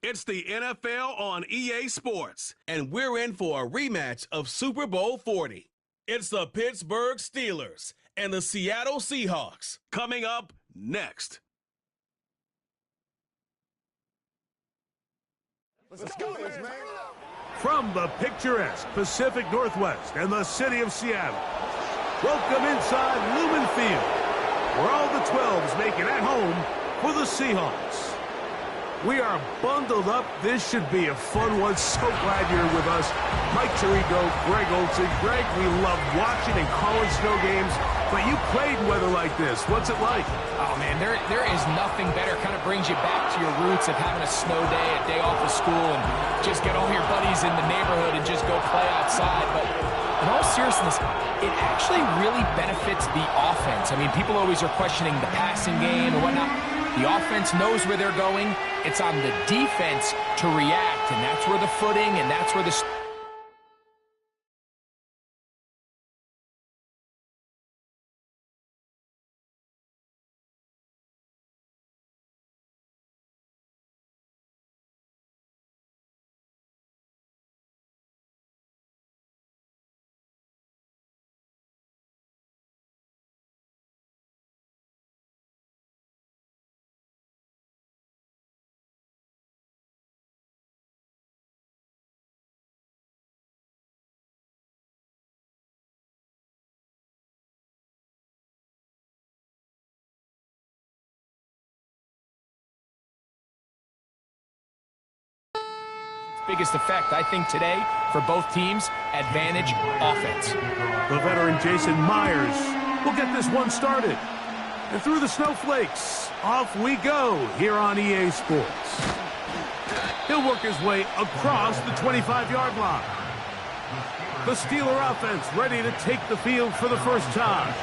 It's the NFL on EA Sports, and we're in for a rematch of Super Bowl 40. It's the Pittsburgh Steelers and the Seattle Seahawks coming up next. Let's go, man. From the picturesque Pacific Northwest and the city of Seattle, welcome inside Lumen Field, where all the 12s make it at home for the Seahawks. We are bundled up. This should be a fun one. So glad you're with us. Mike Tirico, Greg Olsen. Greg, we love watching and calling snow games, but you played in weather like this. What's it like? Oh, man, there is nothing better. Kind of brings you back to your roots of having a snow day, a day off of school, and just get all your buddies in the neighborhood and just go play outside. But in all seriousness, it actually really benefits the offense. I mean, people always are questioning the passing game and whatnot. The offense knows where they're going. It's on the defense to react, and that's where the footing and that's where the... biggest effect, I think, today for both teams, advantage offense. The veteran Jason Myers will get this one started. And through the snowflakes, off we go here on EA Sports. He'll work his way across the 25-yard line. The Steeler offense ready to take the field for the first time.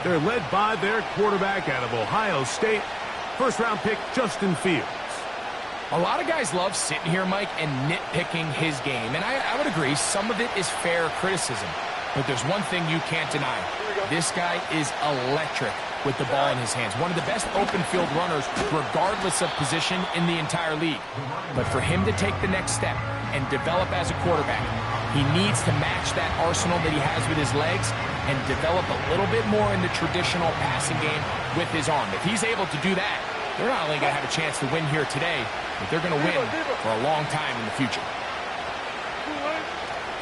They're led by their quarterback out of Ohio State, first-round pick Justin Fields. A lot of guys love sitting here, Mike, and nitpicking his game. And I would agree, some of it is fair criticism. But there's one thing you can't deny. This guy is electric with the ball in his hands. One of the best open field runners, regardless of position, in the entire league. But for him to take the next step and develop as a quarterback, he needs to match that arsenal that he has with his legs and develop a little bit more in the traditional passing game with his arm. If he's able to do that, they're not only going to have a chance to win here today, but they're going to win for a long time in the future.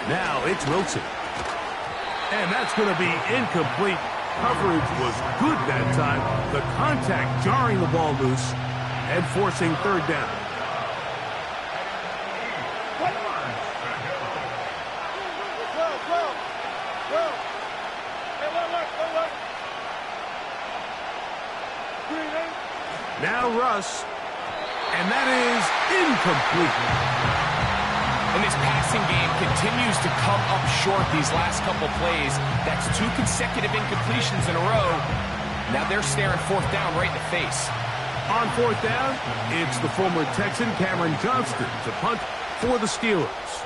Now it's Wilson. And that's going to be incomplete. Coverage was good that time. The contact jarring the ball loose and forcing third down. Now Russ, and that is incomplete. And this passing game continues to come up short these last couple plays. That's 2 consecutive incompletions in a row. Now they're staring fourth down right in the face. On fourth down, it's the former Texan Cameron Johnston to punt for the Steelers.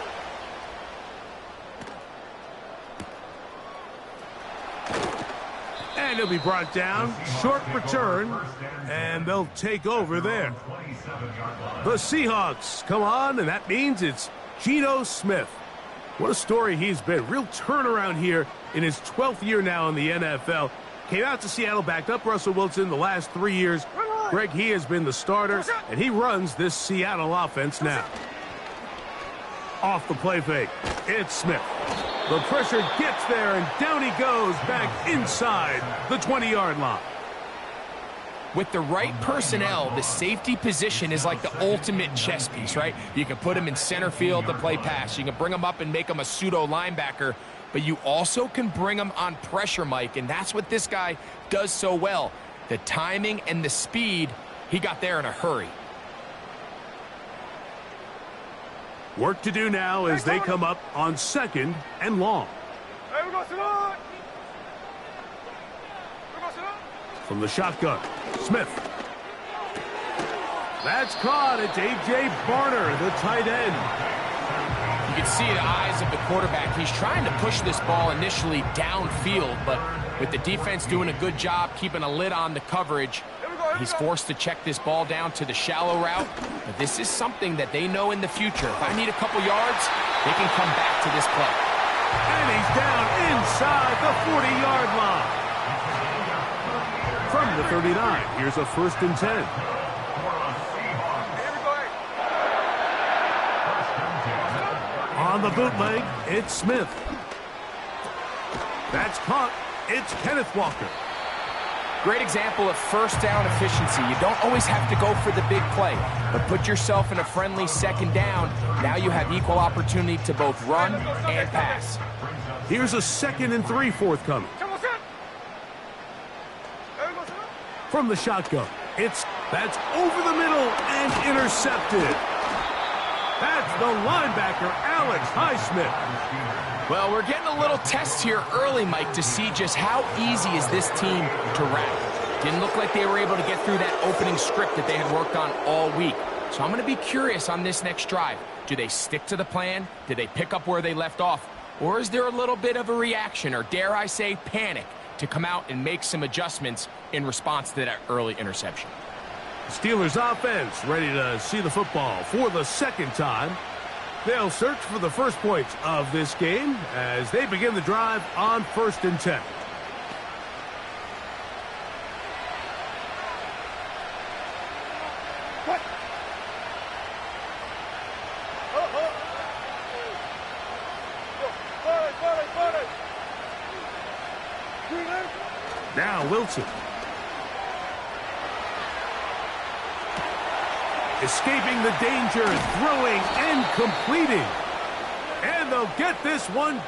And he'll be brought down, short return, and they'll take over there. The Seahawks come on, and that means it's Geno Smith. What a story he's been. Real turnaround here in his 12th year now in the NFL. Came out to Seattle, backed up Russell Wilson the last 3 years. Greg, he has been the starter, and he runs this Seattle offense now. Off the play fake, it's Smith. The pressure gets there, and down he goes back inside the 20-yard line. With the right personnel, the safety position is like the ultimate chess piece, right? You can put him in center field to play pass. You can bring him up and make him a pseudo linebacker, but you also can bring him on pressure, Mike, and that's what this guy does so well. The timing and the speed, he got there in a hurry. Work to do now as they come up on 2nd and long. From the shotgun, Smith. That's caught. It's A.J. Barner, the tight end. You can see the eyes of the quarterback. He's trying to push this ball initially downfield, but with the defense doing a good job keeping a lid on the coverage, He's forced to check this ball down to the shallow route, but this is something that they know in the future. If I need a couple yards, they can come back to this play. And he's down inside the 40-yard line. From the 39, here's a 1st and 10. On the bootleg, it's Smith. That's caught. It's Kenneth Walker. Great example of first down efficiency. You don't always have to go for the big play, but put yourself in a friendly 2nd down. Now you have equal opportunity to both run and pass. Here's a 2nd and 3 forthcoming. From the shotgun, that's over the middle and intercepted. That's the linebacker, Alex Highsmith. Well, we're getting a little test here early, Mike, to see just how easy is this team to rattle. Didn't look like they were able to get through that opening script that they had worked on all week. So I'm going to be curious on this next drive. Do they stick to the plan? Do they pick up where they left off? Or is there a little bit of a reaction, or dare I say panic, to come out and make some adjustments in response to that early interception? Steelers offense ready to see the football for the 2nd time. They'll search for the first points of this game as they begin the drive on 1st and 10. Now Wilson. Escaping the danger, throwing and completing. And they'll get this one.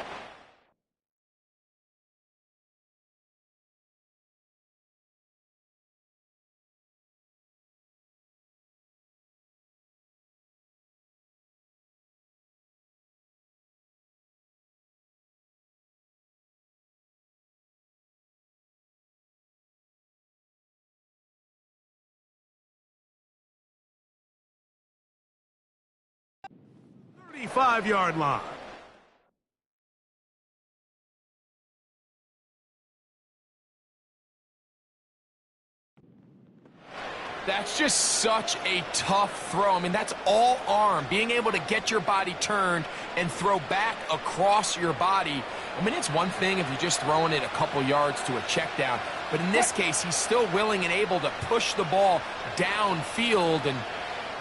Five-yard line. That's just such a tough throw. I mean, that's all arm. Being able to get your body turned and throw back across your body. I mean, it's one thing if you're just throwing it a couple yards to a check down, but in this case, he's still willing and able to push the ball downfield, and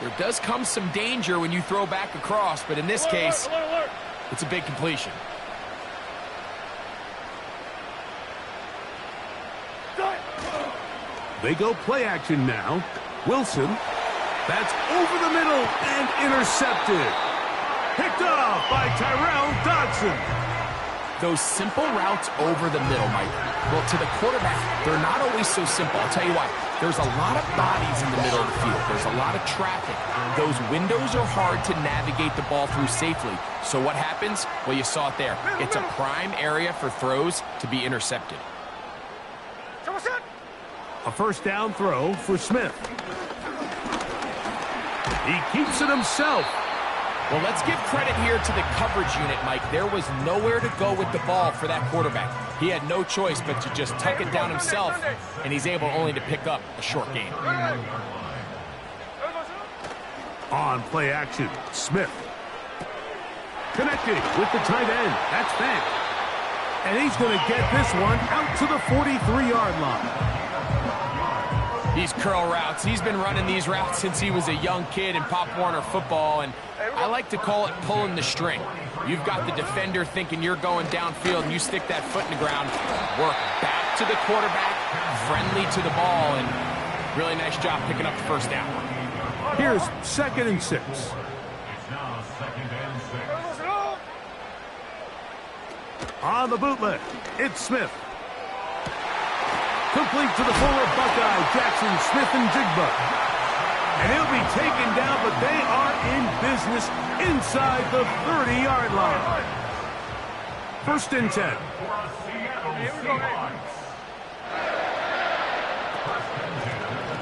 there does come some danger when you throw back across, but in this case, it's a big completion. They go play action now. Wilson, that's over the middle and intercepted. Picked off by Tyrell Dodson. Those simple routes over the middle, Mike, well, to the quarterback, they're not always so simple. I'll tell you why. There's a lot of bodies in the middle of the field. There's a lot of traffic. Those windows are hard to navigate the ball through safely. So what happens? Well, you saw it there. It's a prime area for throws to be intercepted. A first down throw for Smith. He keeps it himself. Well, let's give credit here to the coverage unit, Mike. There was nowhere to go with the ball for that quarterback. He had no choice but to just tuck it down himself, and he's able only to pick up a short gain. On play action, Smith. Connecting with the tight end. That's Fant. And he's going to get this one out to the 43-yard line. These curl routes, he's been running these routes since he was a young kid in Pop Warner football, and I like to call it pulling the string. You've got the defender thinking you're going downfield, and you stick that foot in the ground, work back to the quarterback, friendly to the ball, and really nice job picking up the first down. Here's 2nd and 6. On the bootleg, it's Smith. Complete to the former Buckeye, Jackson Smith-Njigba. And he'll be taken down, but they are in business inside the 30-yard line. 1st and 10.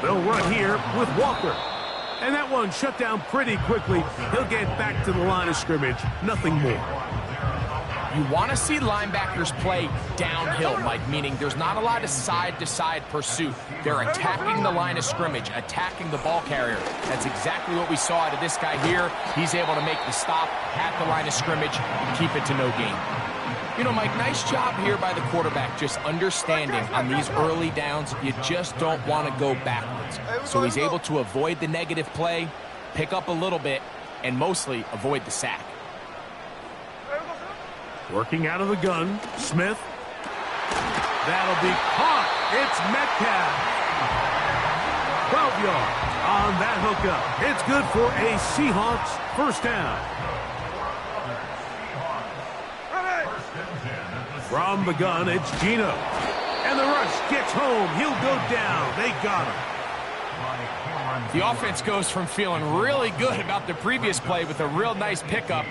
They'll run here with Walker. And that one shut down pretty quickly. He'll get back to the line of scrimmage. Nothing more. You want to see linebackers play downhill, Mike, meaning there's not a lot of side-to-side pursuit. They're attacking the line of scrimmage, attacking the ball carrier. That's exactly what we saw out of this guy here. He's able to make the stop at the line of scrimmage and keep it to no gain. You know, Mike, nice job here by the quarterback, just understanding on these early downs, you just don't want to go backwards. So he's able to avoid the negative play, pick up a little bit, and mostly avoid the sack. Working out of the gun, Smith. That'll be caught. It's Metcalf. 12 yards on that hookup. It's good for a Seahawks first down. From the gun, it's Geno. And the rush gets home. He'll go down. They got him. The offense goes from feeling really good about the previous play with a real nice pickup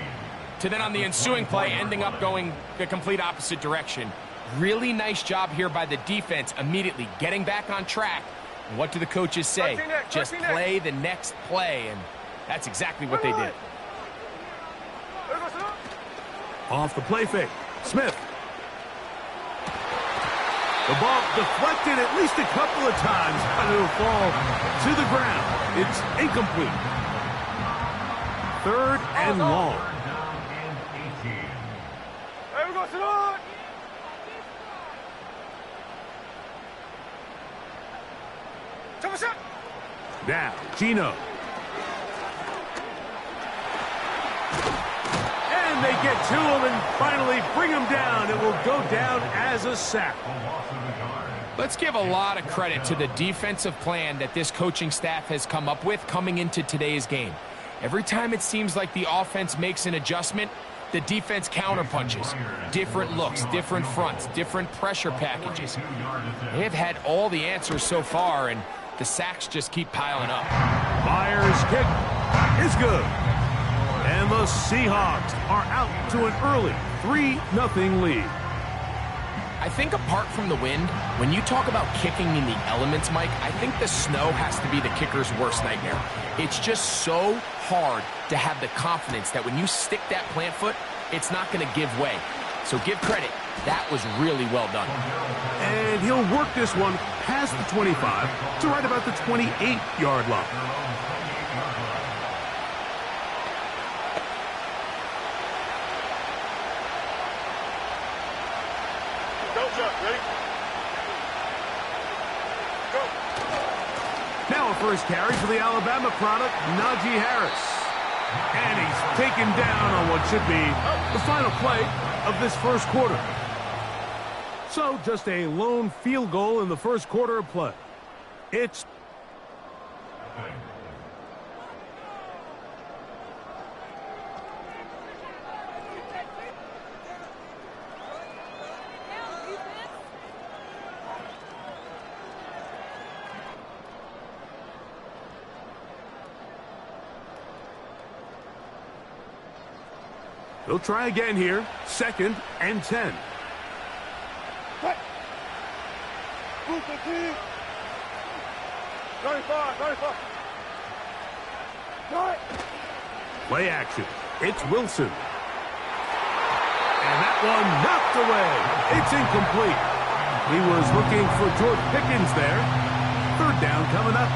to then on the ensuing play ending up going the complete opposite direction. Really nice job here by the defense immediately getting back on track. And what do the coaches say? Just play the next play, and that's exactly what they did. Off the play fake, Smith. The ball deflected at least a couple of times, but it'll fall to the ground. It's incomplete. 3rd and long. Now, Geno. And they get to him and finally bring him down. It will go down as a sack. Let's give a lot of credit to the defensive plan that this coaching staff has come up with coming into today's game. Every time it seems like the offense makes an adjustment, the defense counterpunches. Different looks, different fronts, different pressure packages. They have had all the answers so far, and the sacks just keep piling up. Myers' kick is good. And the Seahawks are out to an early 3-0 lead. I think apart from the wind, when you talk about kicking in the elements, Mike, I think the snow has to be the kicker's worst nightmare. It's just so hard to have the confidence that when you stick that plant foot, it's not going to give way. So give credit. That was really well done. And he'll work this one past the 25 to right about the 28-yard line. Now a first carry for the Alabama product, Najee Harris. And he's taken down on what should be the final play of this first quarter. So just a lone field goal in the first quarter of play. It's They'll try again here. 2nd and 10. Play action. It's Wilson. And that one knocked away. It's incomplete. He was looking for George Pickens there. 3rd down coming up.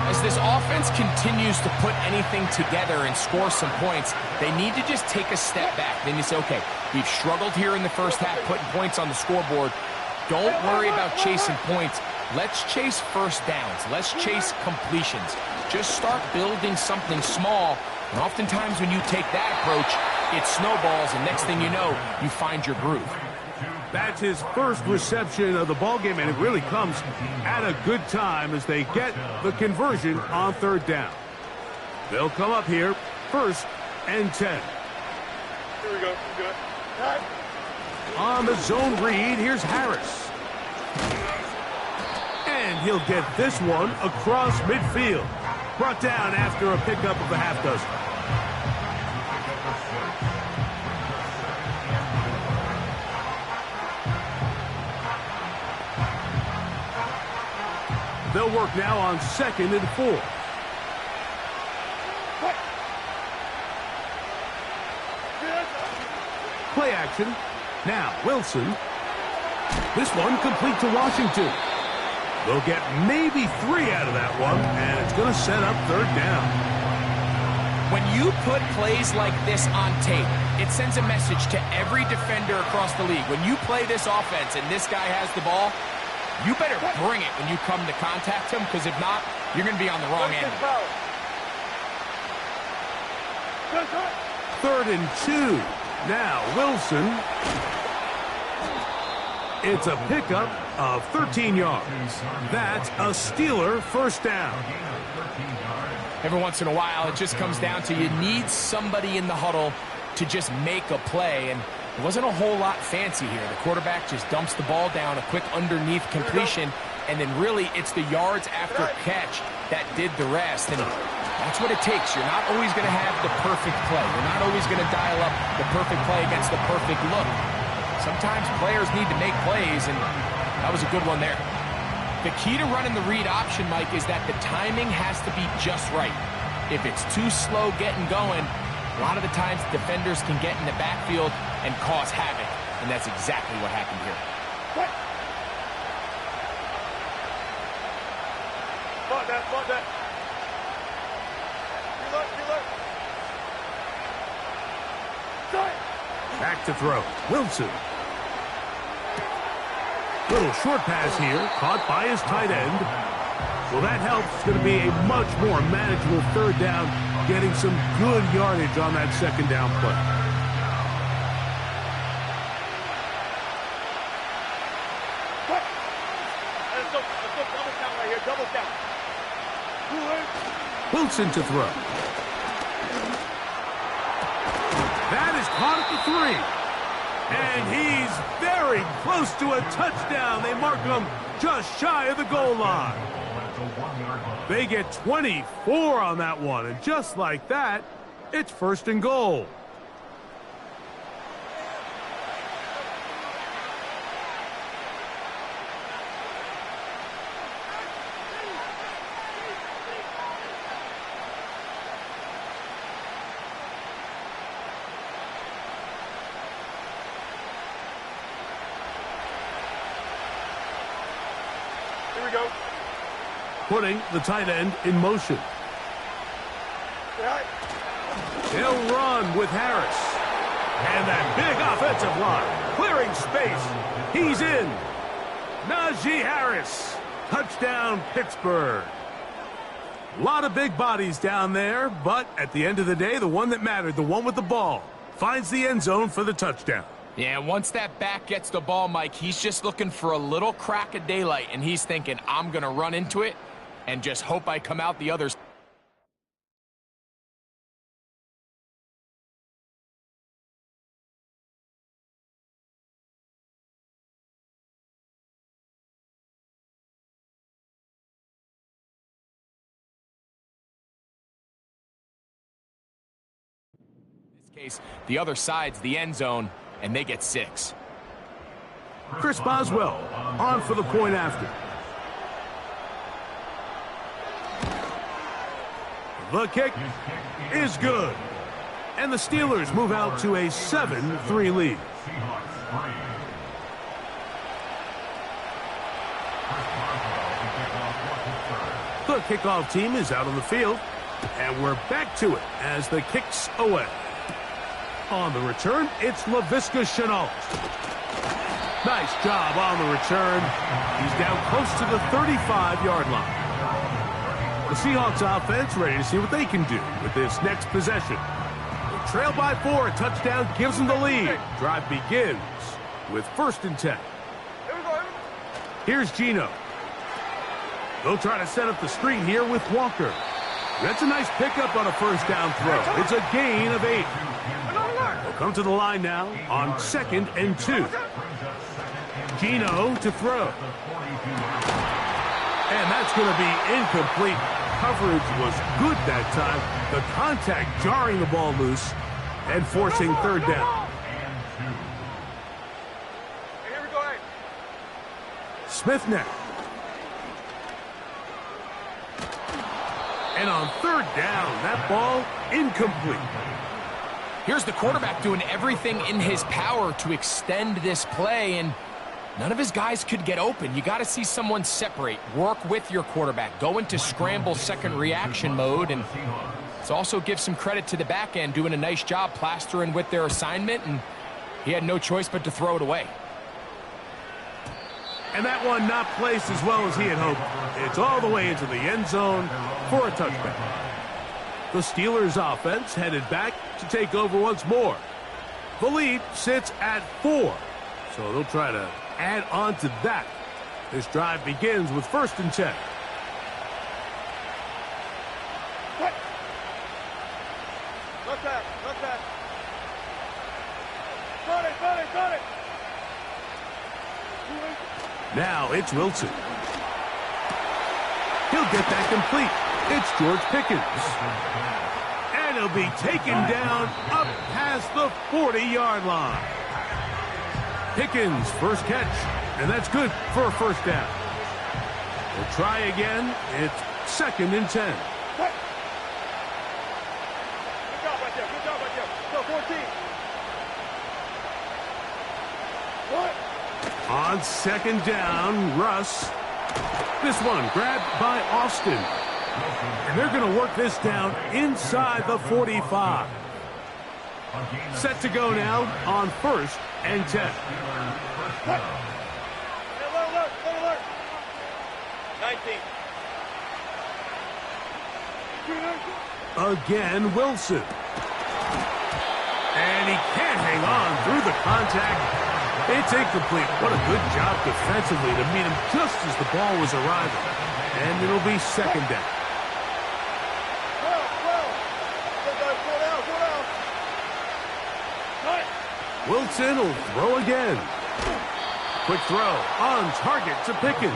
As this offense continues to put anything together and score some points, they need to just take a step back. Then you say, okay, we've struggled here in the first half putting points on the scoreboard. Don't worry about chasing points. Let's chase first downs. Let's chase completions. Just start building something small. And oftentimes when you take that approach, it snowballs, and next thing you know, you find your groove. That's his first reception of the ballgame, and it really comes at a good time as they get the conversion on 3rd down. They'll come up here, 1st and 10. Here we go. Good. On the zone read, here's Harris. And he'll get this one across midfield. Brought down after a pickup of a half dozen. They'll work now on 2nd and 4. play action. Now, Wilson. This one complete to Washington. They'll get maybe 3 out of that one, and it's going to set up third down. When you put plays like this on tape, it sends a message to every defender across the league. When you play this offense and this guy has the ball, you better bring it when you come to contact him, because if not, you're going to be on the wrong end. 3rd and 2. Now, Wilson. It's a pickup of 13 yards. That's a Steeler first down. Every once in a while, it just comes down to you need somebody in the huddle to just make a play, and it wasn't a whole lot fancy here. The quarterback just dumps the ball down, a quick underneath completion, and then really it's the yards after catch that did the rest, and that's what it takes. You're not always going to have the perfect play. You're not always going to dial up the perfect play against the perfect look. Sometimes players need to make plays, and that was a good one there. The key to running the read option, Mike, is that the timing has to be just right. If it's too slow getting going, a lot of the times defenders can get in the backfield and cause havoc, and that's exactly what happened here. Fuck that, fuck that. Back to throw. Wilson. Little short pass here, caught by his tight end. Well, that helps. It's going to be a much more manageable third down, getting some good yardage on that second down play. Let's go double count right here, double count. Wilson to throw. That is caught at the 3. And he's very close to a touchdown. They mark him just shy of the goal line. They get 24 on that one. And just like that, it's 1st and goal. Here we go. Putting the tight end in motion. They'll run with Harris. And that big offensive line, clearing space. He's in. Najee Harris. Touchdown, Pittsburgh. A lot of big bodies down there, but at the end of the day, the one that mattered, the one with the ball, finds the end zone for the touchdown. Yeah, once that back gets the ball, Mike, he's just looking for a little crack of daylight, and he's thinking, I'm going to run into it and just hope I come out the other side. Case, the other side's the end zone, and they get 6. Chris Boswell on for the point after. The kick is good. And the Steelers move out to a 7-3 lead. The kickoff team is out on the field. And we're back to it as the kick's away. On the return, it's Laviska Shenault. Nice job on the return. He's down close to the 35-yard line. The Seahawks offense ready to see what they can do with this next possession. They trail by 4. A touchdown gives them the lead. Drive begins with 1st and 10. Here's Geno. They'll try to set up the screen here with Walker. That's a nice pickup on a first down throw. It's a gain of 8. They'll come to the line now on 2nd and 2. Geno to throw. And that's going to be incomplete. Coverage was good that time. The contact jarring the ball loose and forcing 3rd down. Here we go. Smith now. And on 3rd down, that ball incomplete. Here's the quarterback doing everything in his power to extend this play, and none of his guys could get open. You got to see someone separate, work with your quarterback, go into scramble second reaction mode, and let's also give some credit to the back end doing a nice job plastering with their assignment, and he had no choice but to throw it away. And that one not placed as well as he had hoped. It's all the way into the end zone for a touchback. The Steelers' offense headed back to take over once more. The lead sits at 4, so they'll try to add on to that. This drive begins with 1st and 10. Look that. Got it. Now it's Wilson. He'll get that complete. It's George Pickens. And he'll be taken down up past the 40-yard line. Pickens' first catch, and that's good for a first down. We'll try again. It's 2nd and 10. Good job right there. Go, 14. What? On 2nd down, Russ. This one grabbed by Austin. And they're going to work this down inside the 45. Set to go now on 1st and 10. Alert. 19. Again, Wilson. And he can't hang on through the contact. It's incomplete. What a good job defensively to meet him just as the ball was arriving. And it'll be 2nd down. Wilson will throw again. Quick throw on target to Pickens.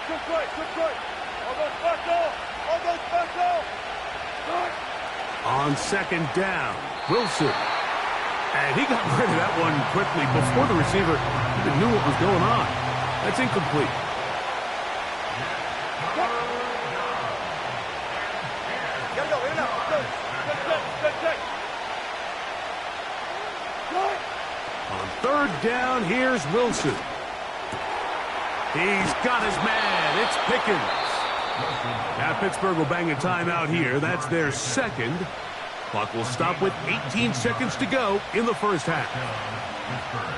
Good play. All those special. On 2nd down, Wilson. And he got rid of that one quickly before the receiver even knew what was going on. That's incomplete. Gotta go, in and out. Good check. On 3rd down, here's Wilson. He's got his man. It's Pickens. Now Pittsburgh will bang a timeout here. That's their 2nd. Clock will stop with 18 seconds to go in the first half.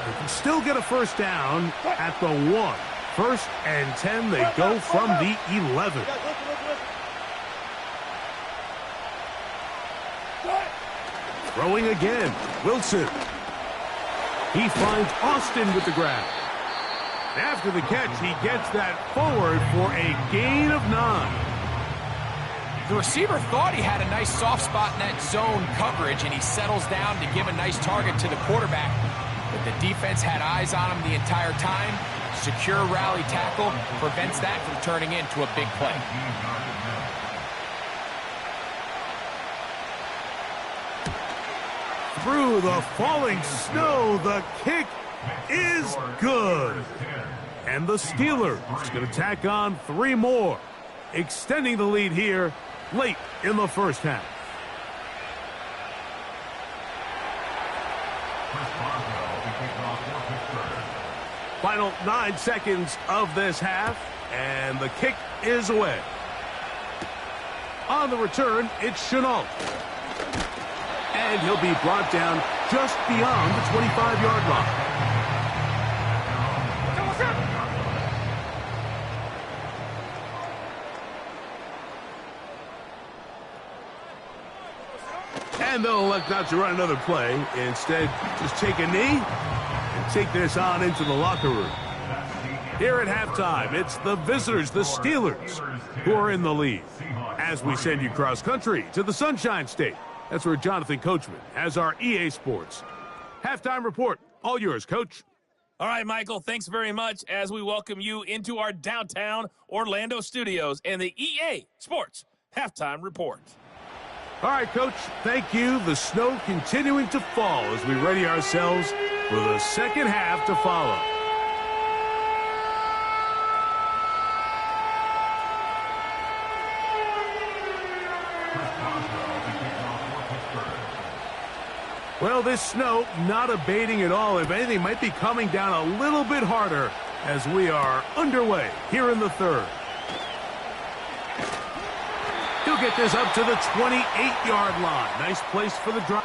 They can still get a first down at the 1. 1st and 10, they go from the 11. Throwing again, Wilson. He finds Austin with the grab. After the catch, he gets that forward for a gain of 9. The receiver thought he had a nice soft spot in that zone coverage, and he settles down to give a nice target to the quarterback. But the defense had eyes on him the entire time. Secure rally tackle prevents that from turning into a big play. Through the falling snow, the kick is good. And the Steelers going to tack on 3 more, extending the lead here late in the first half. Final 9 seconds of this half, and the kick is away. On the return, it's Chenault. And he'll be brought down just beyond the 25-yard line. And they'll elect not to run another play. Instead, just take a knee and take this on into the locker room. Here at halftime, it's the visitors, the Steelers, who are in the lead. As we send you cross-country to the Sunshine State. That's where Jonathan Coachman has our EA Sports halftime report. All yours, Coach. All right, Michael, thanks very much as we welcome you into our downtown Orlando studios and the EA Sports halftime report. All right, Coach, thank you. The snow continuing to fall as we ready ourselves for the second half to follow. Well, this snow not abating at all. If anything, might be coming down a little bit harder as we are underway here in the third. He'll get this up to the 28-yard line. Nice place for the drive.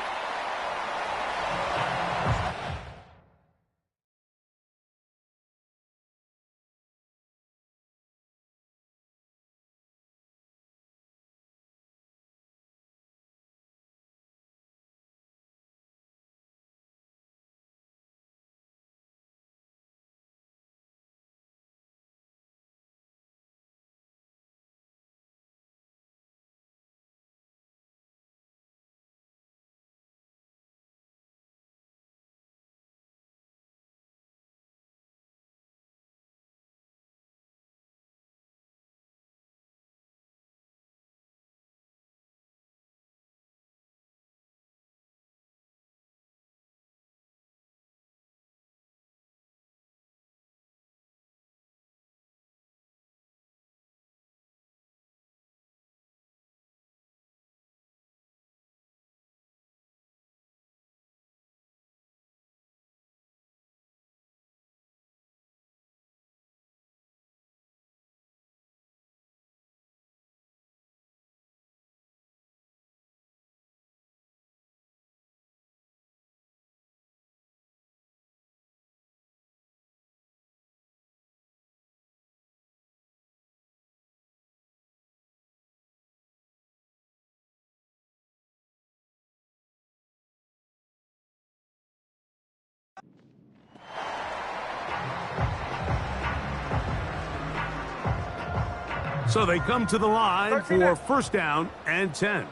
So they come to the line for first down and 10.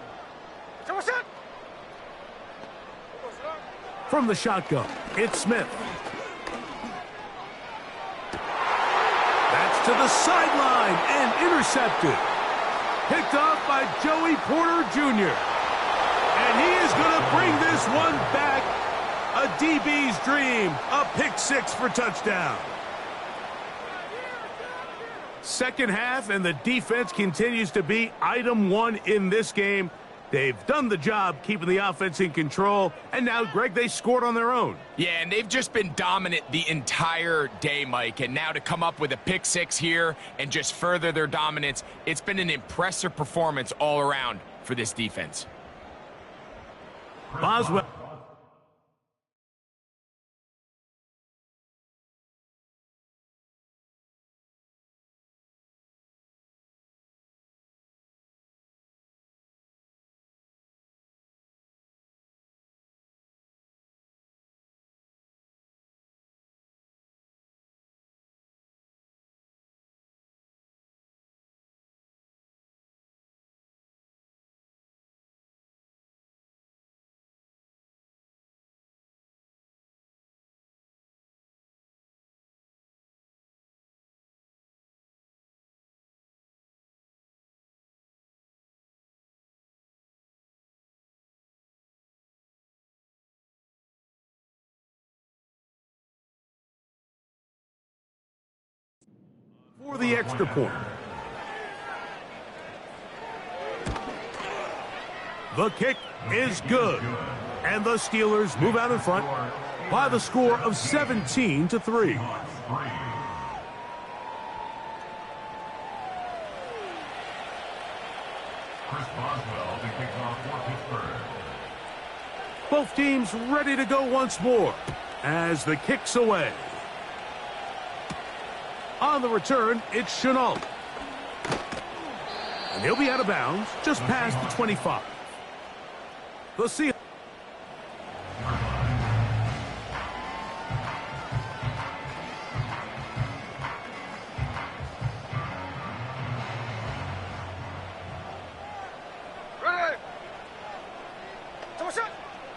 From the shotgun, it's Smith. That's to the sideline and intercepted. Picked off by Joey Porter Jr. And he is going to bring this one back. A DB's dream. A pick six for touchdown. Second half, and the defense continues to be item one in this game. They've done the job keeping the offense in control, and now, Greg, they scored on their own. Yeah, and they've just been dominant the entire day, Mike, and now to come up with a pick six here and just further their dominance, it's been an impressive performance all around for this defense. Boswell. For the extra point. The kick is good. And the Steelers move out in front by the score of 17-3. Both teams ready to go once more as the kick's away. On the return, it's Chenault. And he'll be out of bounds just past the 25. The Seahawks.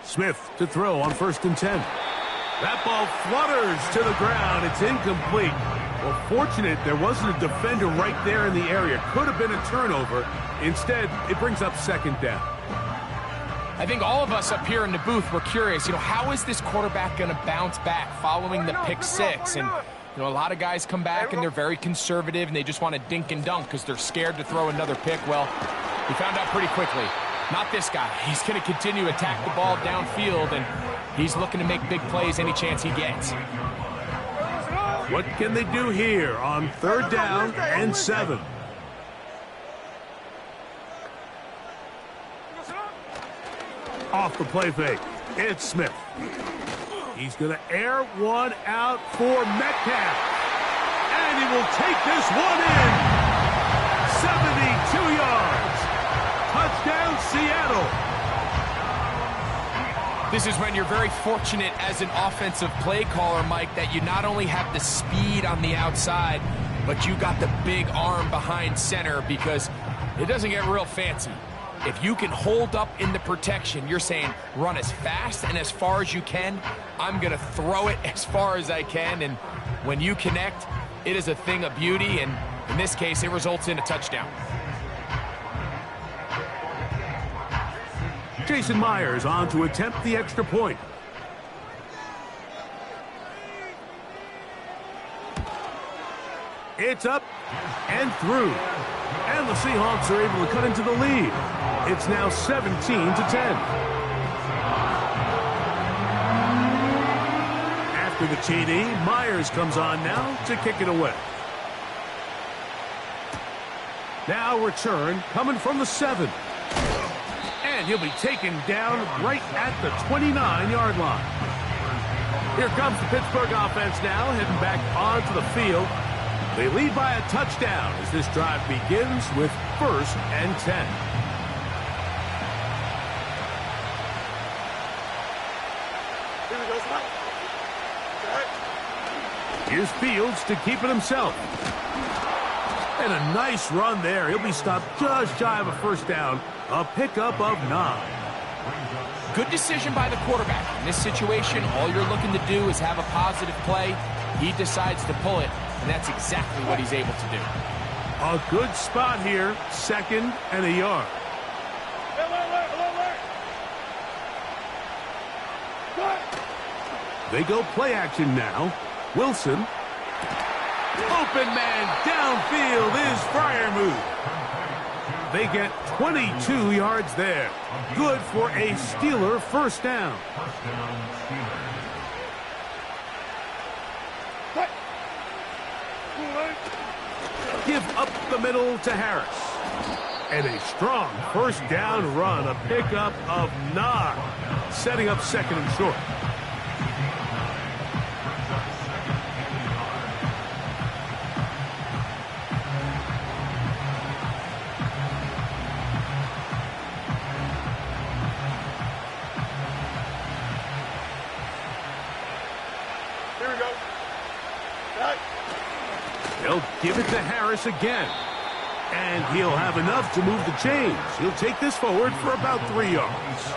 Smith to throw on 1st and 10. That ball flutters to the ground. It's incomplete. Well, fortunate there wasn't a defender right there in the area. Could have been a turnover. Instead, it brings up 2nd down. I think all of us up here in the booth were curious, how is this quarterback going to bounce back following the pick six? And, a lot of guys come back and they're very conservative and they just want to dink and dunk because they're scared to throw another pick. Well, we found out pretty quickly. Not this guy. He's going to continue to attack the ball downfield, and he's looking to make big plays any chance he gets. What can they do here on 3rd down and 7? Off the play fake, it's Smith. He's going to air one out for Metcalf. And he will take this one in. 72 yards. Touchdown, Seattle. This is when you're very fortunate as an offensive play caller, Mike, that you not only have the speed on the outside, but you got the big arm behind center, because it doesn't get real fancy. If you can hold up in the protection, you're saying run as fast and as far as you can. I'm going to throw it as far as I can. And when you connect, it is a thing of beauty. And in this case, it results in a touchdown. Jason Myers on to attempt the extra point. It's up and through. And the Seahawks are able to cut into the lead. It's now 17-10. After the TD, Myers comes on now to kick it away. Now return coming from the 7. And he'll be taken down right at the 29-yard line. Here comes the Pittsburgh offense now, heading back onto the field. They lead by a touchdown as this drive begins with 1st and 10. Here's Fields to keep it himself. And a nice run there. He'll be stopped just shy of a 1st down. A pickup of 9. Good decision by the quarterback. In this situation, all you're looking to do is have a positive play. He decides to pull it, and that's exactly what he's able to do. A good spot here. 2nd and a yard. They go play action now. Wilson. Open man downfield is Freiermuth. They get 22 yards there. Good for a Steeler 1st down. Give up the middle to Harris. And a strong 1st down run. A pickup of 9. Setting up 2nd and short. They'll give it to Harris again. And he'll have enough to move the chains. He'll take this forward for about 3 yards.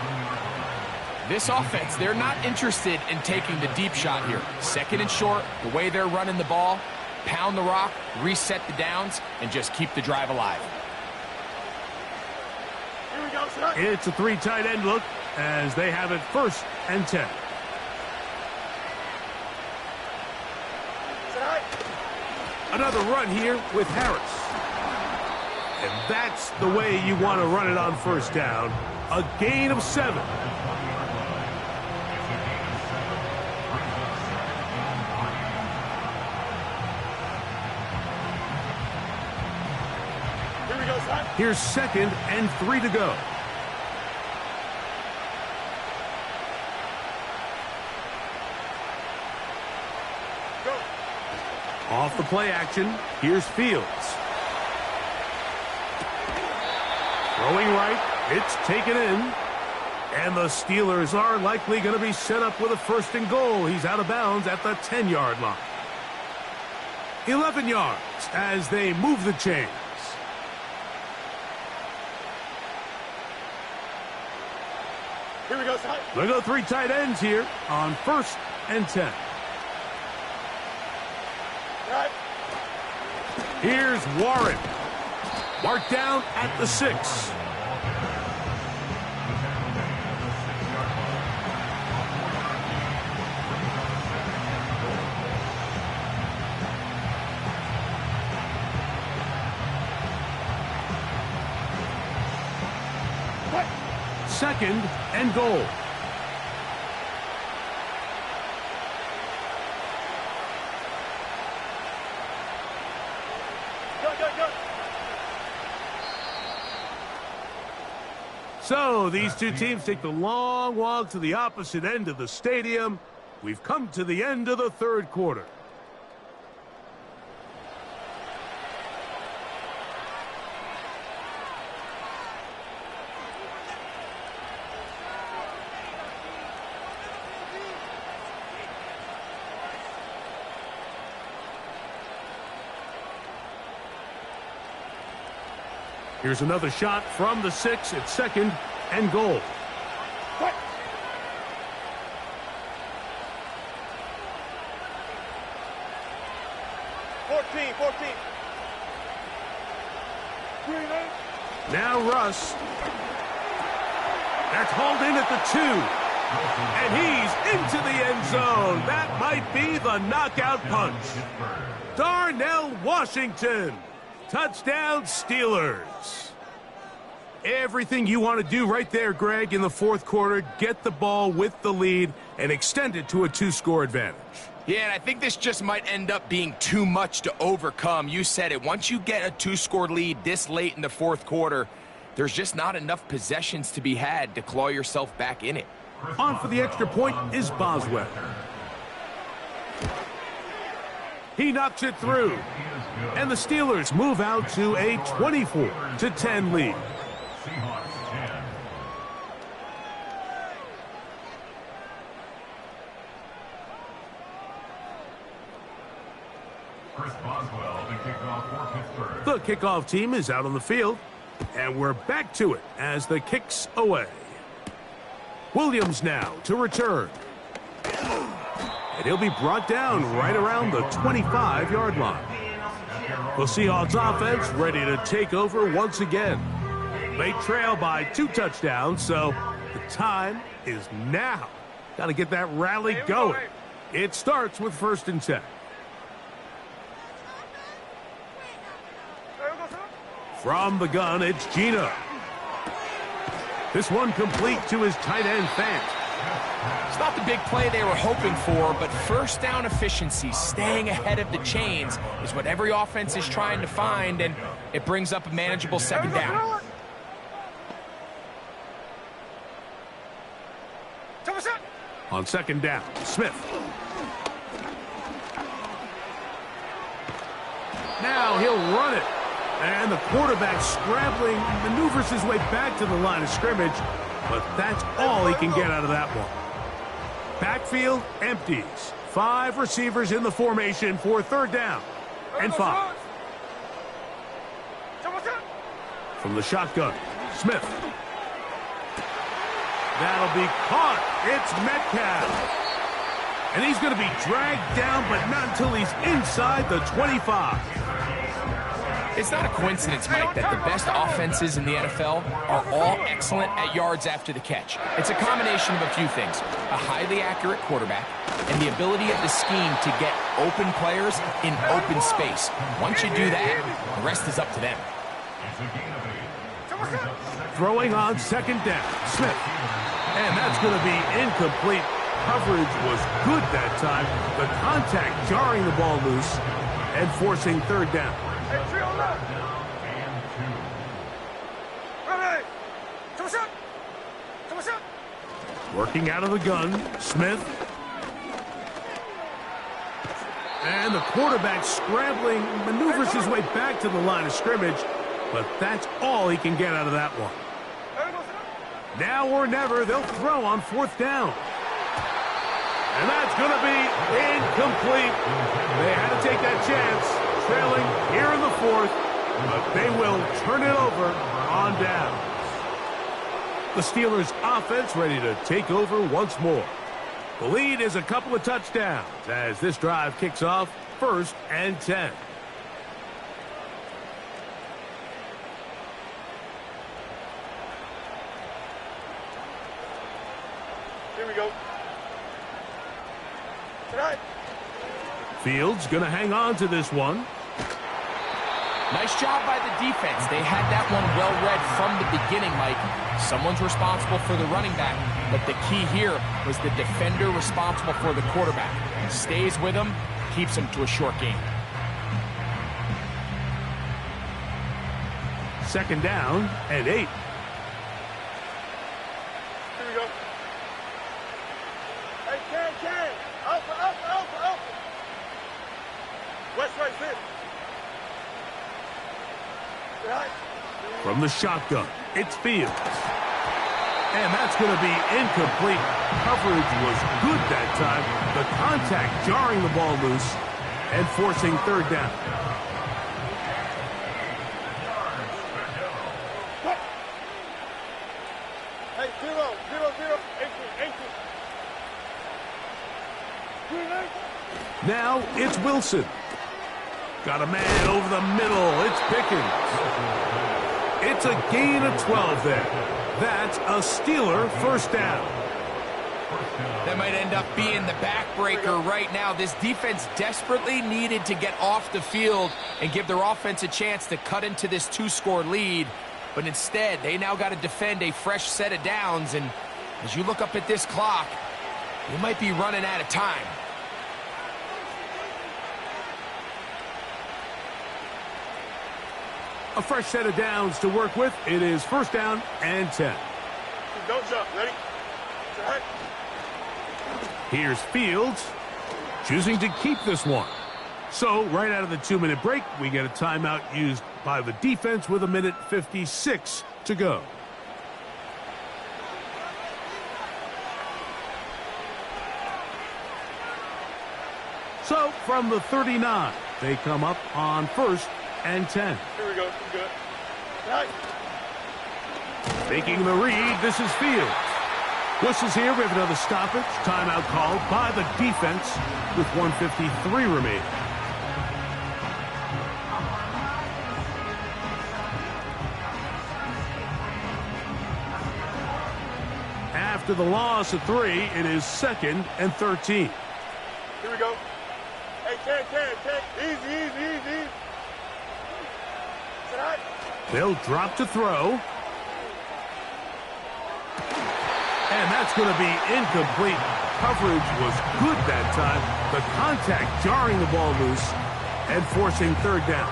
This offense, they're not interested in taking the deep shot here. 2nd and short, the way they're running the ball, pound the rock, reset the downs, and just keep the drive alive. Here we go, sir. It's a 3 tight end look as they have it 1st and 10. Another run here with Harris. And that's the way you want to run it on 1st down. A gain of 7. Here we go, son. Here's 2nd and 3 to go. Off the play action, here's Fields. Throwing right, it's taken in. And the Steelers are likely going to be set up with a 1st and goal. He's out of bounds at the 10-yard line. 11 yards as they move the chains. Here we go, son. They go 3 tight ends here on 1st and 10. Right. Here's Warren. Marked down at the 6. second and goal. So these two teams take the long walk to the opposite end of the stadium. We've come to the end of the third quarter. Here's another shot from the 6 at second and goal. What? 14. Now Russ. That's hauled in at the 2. And he's into the end zone. That might be the knockout punch. Darnell Washington. Touchdown, Steelers. Everything you want to do right there, Greg, in the fourth quarter. Get the ball with the lead and extend it to a 2-score advantage. Yeah, and I think this just might end up being too much to overcome. You said it. Once you get a 2-score lead this late in the fourth quarter, there's just not enough possessions to be had to claw yourself back in it. On for the extra point is Boswell. He knocks it through. And the Steelers move out to a 24-10 lead. The kickoff team is out on the field. And we're back to it as the kick's away. Williams now to return. And he'll be brought down right around the 25-yard line. The Seahawks offense ready to take over once again. They trail by 2 touchdowns, so the time is now. Got to get that rally going. It starts with 1st and 10. From the gun, it's Gino. This one complete to his tight end, Fant. It's not the big play they were hoping for, but first down efficiency, staying ahead of the chains, is what every offense is trying to find, and it brings up a manageable second down. On second down, Smith. Now he'll run it. And the quarterback scrambling, maneuvers his way back to the line of scrimmage, but that's all he can get out of that one. Backfield empties. 5 receivers in the formation for 3rd down and 5. From the shotgun, Smith. That'll be caught. It's Metcalf. And he's going to be dragged down, but not until he's inside the 25. It's not a coincidence, Mike, that the best offenses in the NFL are all excellent at yards after the catch. It's a combination of a few things. A highly accurate quarterback and the ability of the scheme to get open players in open space. Once you do that, the rest is up to them. Throwing on second down, Smith. And that's going to be incomplete. Coverage was good that time. The contact jarring the ball loose and forcing 3rd down. Working out of the gun, Smith. And the quarterback scrambling, maneuvers his way back to the line of scrimmage, but that's all he can get out of that one. Now or never, they'll throw on 4th down. And that's going to be incomplete. They had to take that chance, trailing here in the 4th, but they will turn it over on down. The Steelers offense ready to take over once more. The lead is a couple of touchdowns as this drive kicks off 1st and 10. Here we go. Tonight. Fields going to hang on to this one. Nice job by the defense. They had that one well read from the beginning, Mike. Someone's responsible for the running back, but the key here was the defender responsible for the quarterback. Stays with him, keeps him to a short game. Second down and 8. Here we go. Hey, Ken. Open. West right, sit. Right. From the shotgun, it's Fields. And that's going to be incomplete. Coverage was good that time. The contact jarring the ball loose and forcing third down. Hey, 0, 18. Now it's Wilson. Got a man over the middle. It's Pickens. It's a gain of 12 there. That's a Steeler first down. That might end up being the backbreaker right now. This defense desperately needed to get off the field and give their offense a chance to cut into this 2-score lead. But instead, they now got to defend a fresh set of downs. And as you look up at this clock, you might be running out of time. A fresh set of downs to work with. It is first down and 10. Don't jump. Ready? Right. Here's Fields, choosing to keep this one. So, right out of the 2-minute break, we get a timeout used by the defense with 1:56 to go. So, from the 39, they come up on first and 10. Here we go. Good. Right. Making the read, this is Fields. Whistles here, we have another stoppage. Timeout called by the defense with 1:53 remaining. After the loss of 3, it is 2nd and 13. Here we go. Hey, Ken. Easy. Right. They'll drop to throw. And that's going to be incomplete. Coverage was good that time. The contact jarring the ball loose and forcing third down.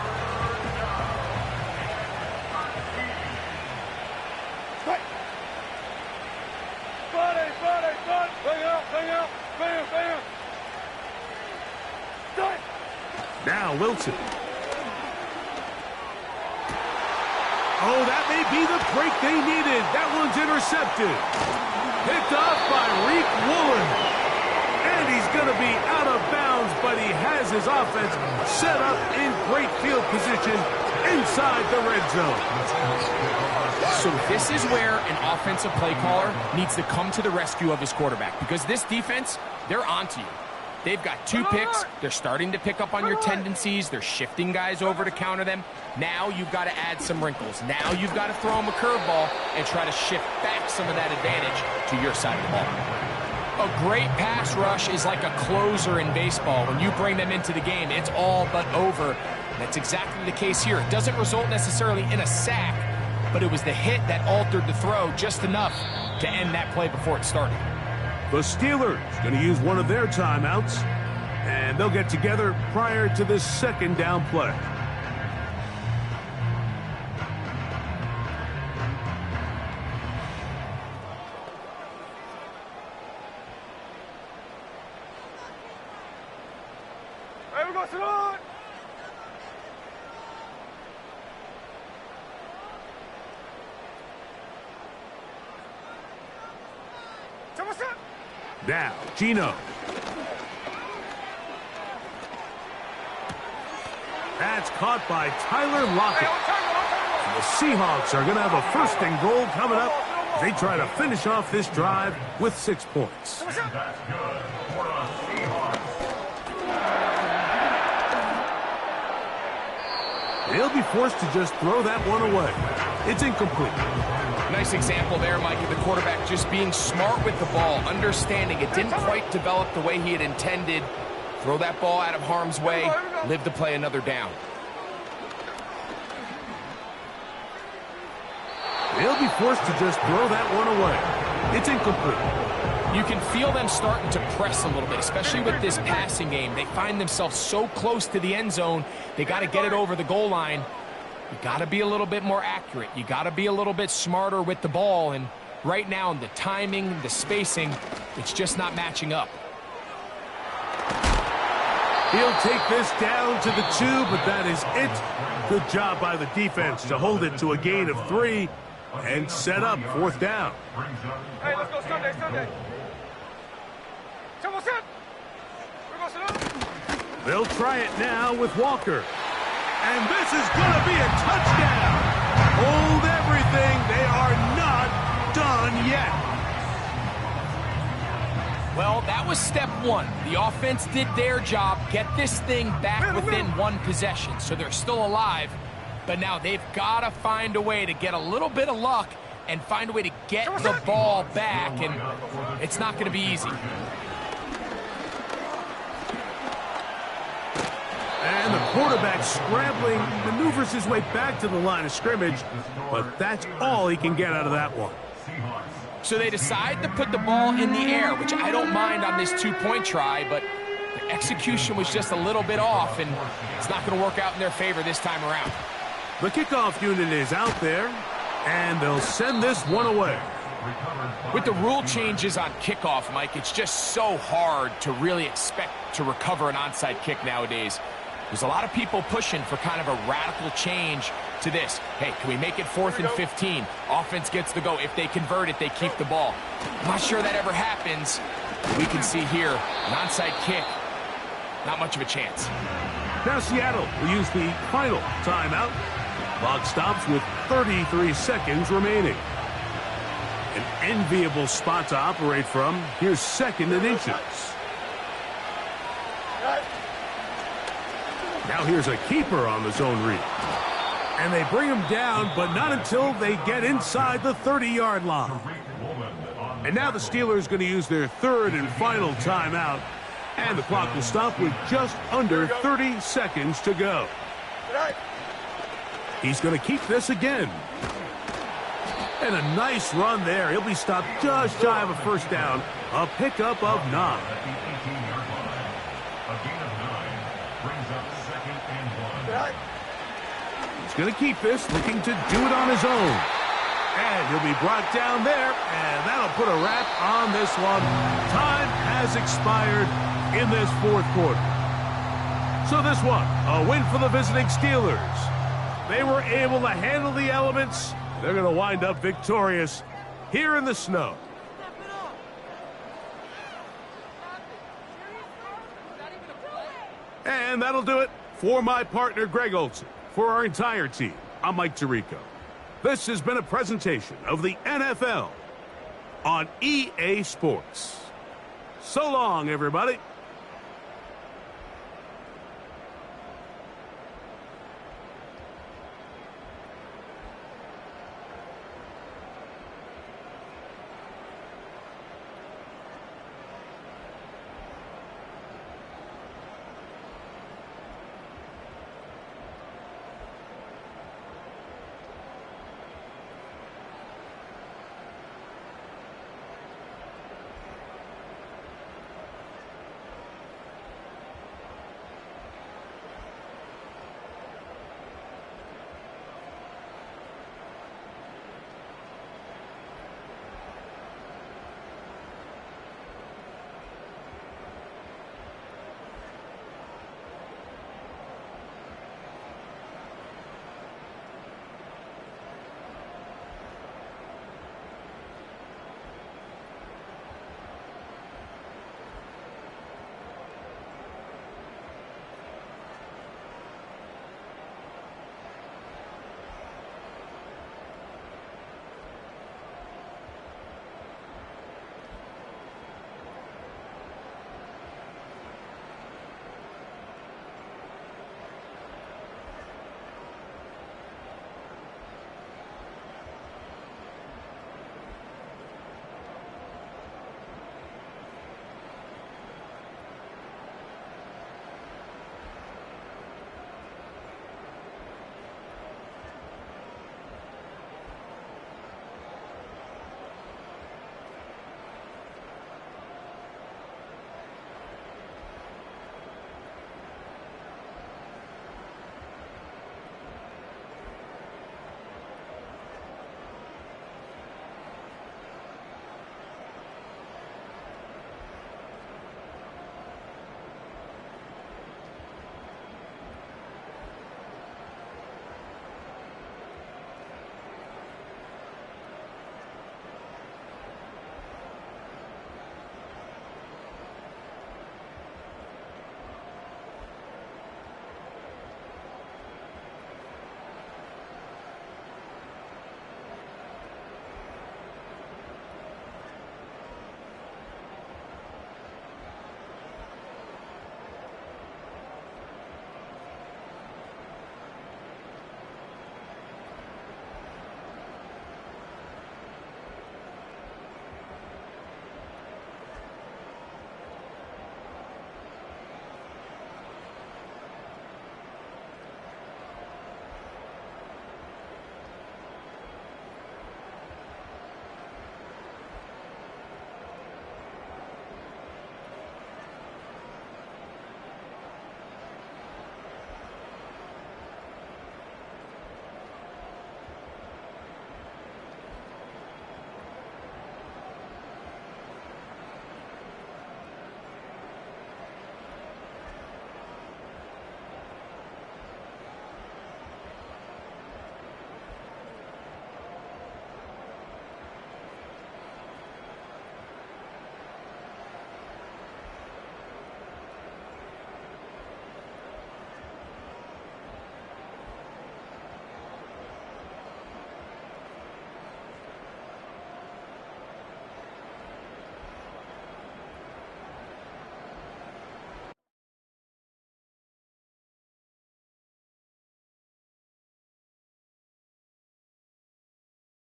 Body. Bang out. Bam. Start. Now Wilson. Oh, that may be the break they needed. That one's intercepted. Picked off by Reek Woolen. And he's going to be out of bounds, but he has his offense set up in great field position inside the red zone. So this is where an offensive play caller needs to come to the rescue of his quarterback, because this defense, they're onto you. They've got 2 picks. They're starting to pick up on your tendencies. They're shifting guys over to counter them. Now you've got to add some wrinkles. Now you've got to throw them a curveball and try to shift back some of that advantage to your side of the ball. A great pass rush is like a closer in baseball. When you bring them into the game, it's all but over. That's exactly the case here. It doesn't result necessarily in a sack, but it was the hit that altered the throw just enough to end that play before it started. The Steelers going to use one of their timeouts, and they'll get together prior to this second down play. Hey, we go, Salon. Now, Gino. That's caught by Tyler Lockett. And the Seahawks are going to have a 1st and goal coming up. They try to finish off this drive with 6 points. They'll be forced to just throw that one away. It's incomplete. Nice example there, Mike, of the quarterback just being smart with the ball, understanding it didn't quite develop the way he had intended. Throw that ball out of harm's way, live to play another down. They'll be forced to just throw that one away. It's incomplete. You can feel them starting to press a little bit, especially with this passing game. They find themselves so close to the end zone, they got to get it over the goal line. You got to be a little bit more accurate. You got to be a little bit smarter with the ball, and right now, the timing, the spacing, it's just not matching up. He'll take this down to the 2, but that is it. Good job by the defense to hold it to a gain of 3 and set up 4th down. Hey, let's go Sunday, Sunday. Someone set. We're going to They'll try it now with Walker. And this is going to be a touchdown. Hold everything. They are not done yet. Well, that was step 1. The offense did their job, get this thing back within 1 possession, so they're still alive. But now they've got to find a way to get a little bit of luck and find a way to get the ball back, and it's not going to be easy. And the quarterback scrambling, maneuvers his way back to the line of scrimmage, but that's all he can get out of that one. So they decide to put the ball in the air, which I don't mind on this 2-point try, but the execution was just a little bit off, and it's not going to work out in their favor this time around. The kickoff unit is out there, and they'll send this one away. With the rule changes on kickoff, Mike, it's just so hard to really expect to recover an onside kick nowadays. There's a lot of people pushing for kind of a radical change to this. Hey, can we make it 4th and 15? Offense gets the go. If they convert it, they keep the ball. I'm not sure that ever happens. We can see here, an onside kick, not much of a chance. Now Seattle will use the final timeout. Clock stops with 33 seconds remaining. An enviable spot to operate from. Here's 2nd and inches. Now here's a keeper on the zone read. And they bring him down, but not until they get inside the 30-yard line. And now the Steelers going to use their 3rd and final timeout. And the clock will stop with just under 30 seconds to go. He's going to keep this again. And a nice run there. He'll be stopped just shy of a 1st down. A pickup of 9. He's going to keep this, looking to do it on his own. And he'll be brought down there, and that'll put a wrap on this one. Time has expired in this 4th quarter. So this one, a win for the visiting Steelers. They were able to handle the elements. They're going to wind up victorious here in the snow. And that'll do it for my partner, Greg Olson. For our entire team, I'm Mike Tirico. This has been a presentation of the NFL on EA Sports. So long, everybody.